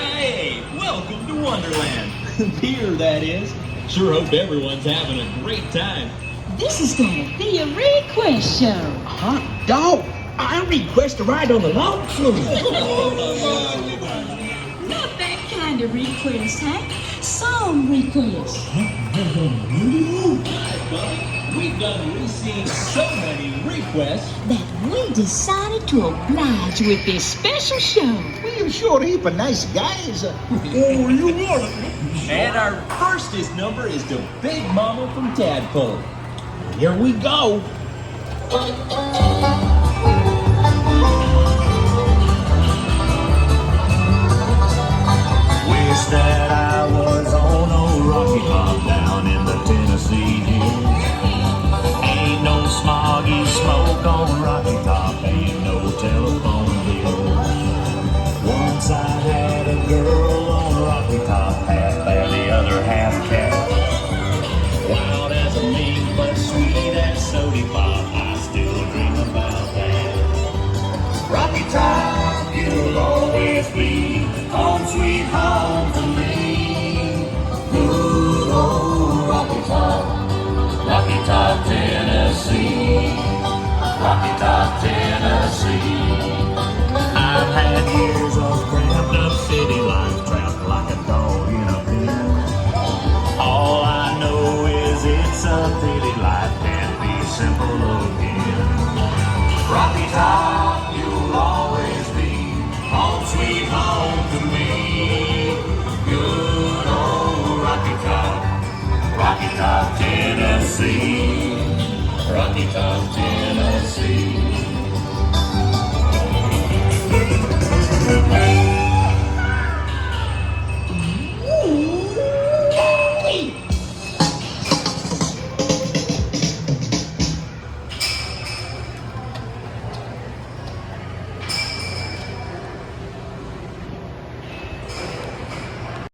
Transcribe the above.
Hey, welcome to Wonderland. Here, that is. Sure hope everyone's having a great time. This is gonna be a request show. Hot dog! I request a ride on the log flume. Not that kind of request, Hank. Song request. We've received so many requests. That we decided to oblige with this special show. Well, sure heap of nice guys. And our firstest number is to Big Mama from Tadpole. Here we go. Wish that I was on old Rocky Top down in the Tennessee hills. Ain't no smoggy smoke on Rocky Top, ain't no telephone bills. Once I had a girl on Rocky Top, half bear, the other half cat. Wild as a mink, but sweet as sody pop, I still dream about that. Rocky Top, you'll always be home sweet home to me. Good old Rocky Top, Tennessee. Rocky Top, Tennessee. I've had years of cramped up city life, trapped like a dog in a pen. All I know is it's a pity life can't be simple again. Rocky Top, you'll always be home sweet home to me. Good old Rocky Top, Tennessee. Rocky Top, Tennessee.